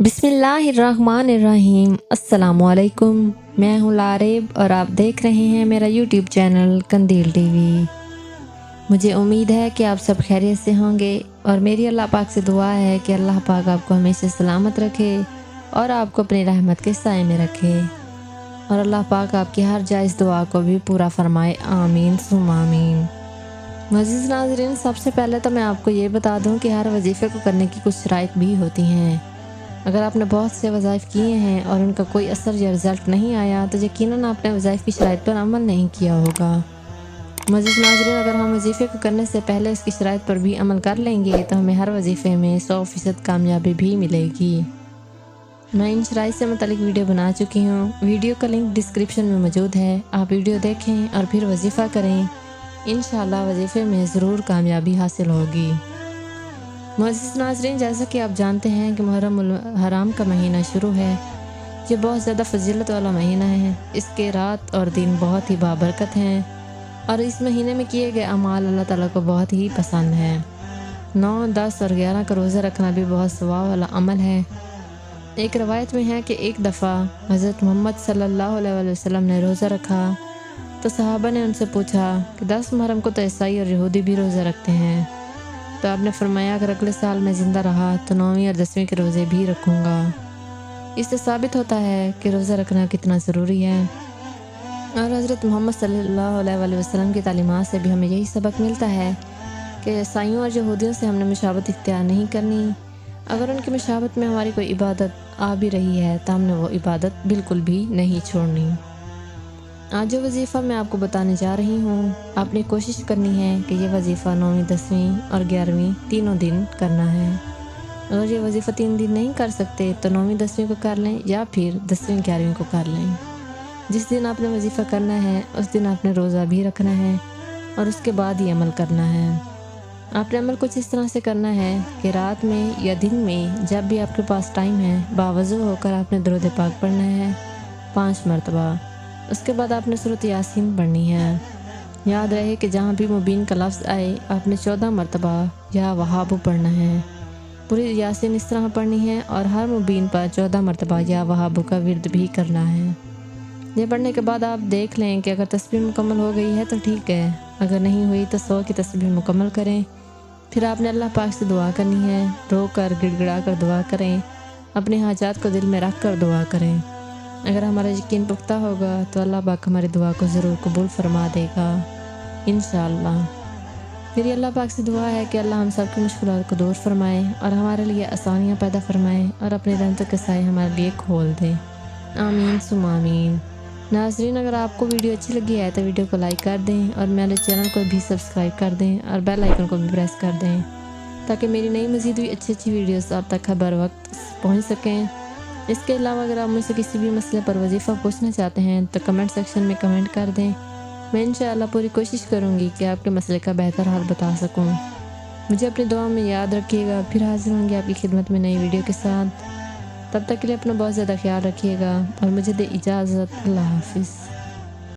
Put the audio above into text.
बिस्मिल्लाहिर्रहमानिर्रहीम। अस्सलामुअलैकुम। मैं हूँ लारेब और आप देख रहे हैं मेरा यूट्यूब चैनल कंदील टीवी। मुझे उम्मीद है कि आप सब खैरियत से होंगे और मेरी अल्लाह पाक से दुआ है कि अल्लाह पाक आपको हमेशा सलामत रखे और आपको अपनी रहमत के साए में रखे और अल्लाह पाक आपकी हर जायज़ दुआ को भी पूरा फरमाए। आमीन सुम्मा आमीन। अज़ीज़ नाज़रीन, सबसे पहले तो मैं आपको ये बता दूं कि हर वजीफ़े को करने की कुछ शराइत भी होती हैं। अगर आपने बहुत से वज़ाइफ़ किए हैं और उनका कोई असर या रिज़ल्ट नहीं आया तो यकीनन आपने वज़ाइफ़ की शराइत पर अमल नहीं किया होगा। अज़ीज़ नाज़रीन, अगर हम वजीफ़े को करने से पहले इसकी शराइत पर भी अमल कर लेंगे तो हमें हर वजीफ़े में 100% कामयाबी भी मिलेगी। मैं इन शराइत से मुतालिक वीडियो बना चुकी हूँ। वीडियो का लिंक डिस्क्रिप्शन में मौजूद है, आप वीडियो देखें और फिर वजीफ़ा करें। इंशाअल्लाह वजीफ़े में ज़रूर कामयाबी हासिल होगी। मुअज़्ज़िज़ नाज़रीन, जैसा कि आप जानते हैं कि मुहर्रम हराम का महीना शुरू है। ये बहुत ज़्यादा फजीलत वाला महीना है। इसके रात और दिन बहुत ही बाबरकत हैं और इस महीने में किए गए अमाल अल्लाह ताला को बहुत ही पसंद है। 9, 10 और 11 का रोज़ा रखना भी बहुत सवाब वाला अमल है। एक रवायत में है कि एक दफ़ा हज़रत मोहम्मद सल्लल्लाहु अलैहि वसल्लम ने रोज़ा रखा तो सहाबा ने उनसे पूछा कि 10 मुहर्रम को तो ईसाई और यहूदी भी रोज़ा रखते हैं। तो आपने फरमाया अगर अगले साल मैं ज़िंदा रहा तो 9वीं और 10वीं के रोज़े भी रखूँगा। इससे साबित होता है कि रोज़ा रखना कितना ज़रूरी है और हज़रत मोहम्मद सल्लल्लाहु अलैहि वसल्लम की तालीमात से भी हमें यही सबक मिलता है कि ईसाइयों और यहूदियों से हमने मुशाबत इख्तियार नहीं करनी। अगर उनकी मुशाबत में हमारी कोई इबादत आ भी रही है तो हमने वो इबादत बिल्कुल भी नहीं छोड़नी। आज जो वजीफ़ा मैं आपको बताने जा रही हूँ, आपने कोशिश करनी है कि ये वजीफ़ा 9वीं, 10वीं और 11वीं तीनों दिन करना है। अगर ये वजीफ़ा 3 दिन नहीं कर सकते तो 9वीं, 10वीं को कर लें या फिर 10वीं, 11वीं को कर लें। जिस दिन आपने वजीफ़ा करना है उस दिन आपने रोज़ा भी रखना है और उसके बाद ही अमल करना है। आपने अमल कुछ इस तरह से करना है कि रात में या दिन में जब भी आपके पास टाइम है, बावज़ू होकर आपने दुरूद पाक पढ़ना है 5 मरतबा। उसके बाद आपने सूरत यासीन पढ़नी है। याद रहे कि जहाँ भी मुबीन का लफ्ज़ आए आपने 14 मरतबा या वहाबु पढ़ना है। पूरी यासीन इस तरह पढ़नी है और हर मुबीन पर 14 मरतबा या वहाबु का विर्द भी करना है। ये पढ़ने के बाद आप देख लें कि अगर तस्बीह मुकम्मल हो गई है तो ठीक है, अगर नहीं हुई तो 100 की तस्बीह मुकम्मल करें। फिर आपने अल्लाह पाक से दुआ करनी है, रो कर गिड़गिड़ा कर दुआ करें, अपने हाजात को दिल में रख कर दुआ करें। अगर हमारा यकीन पुख्ता होगा तो अल्लाह पाक हमारी दुआ को ज़रूर कबूल फरमा देगा इंशाअल्लाह। मेरी अल्लाह पाक से दुआ है कि अल्लाह हम सब की मुश्किलात को दूर फरमाए और हमारे लिए आसानियाँ पैदा फरमाए और अपने रहमत के साए हमारे लिए खोल दे। आमीन सुम्मा आमीन। नाज़रीन, अगर आपको वीडियो अच्छी लगी है तो वीडियो को लाइक कर दें और मेरे चैनल को भी सब्सक्राइब कर दें और बेल आइकन को भी प्रेस कर दें ताकि मेरी नई मज़ीद भी अच्छी वीडियोस आप तक बर वक्त पहुँच सकें। इसके अलावा अगर आप मुझसे किसी भी मसले पर वजीफ़ा पूछना चाहते हैं तो कमेंट सेक्शन में कमेंट कर दें। मैं इंशाअल्लाह पूरी कोशिश करूँगी कि आपके मसले का बेहतर हल बता सकूँ। मुझे अपनी दुआ में याद रखिएगा। फिर हाजिर होंगे आपकी खिदमत में नई वीडियो के साथ। तब तक के लिए अपना बहुत ज़्यादा ख्याल रखिएगा और मुझे दे इजाज़त। अल्लाह हाफिज़।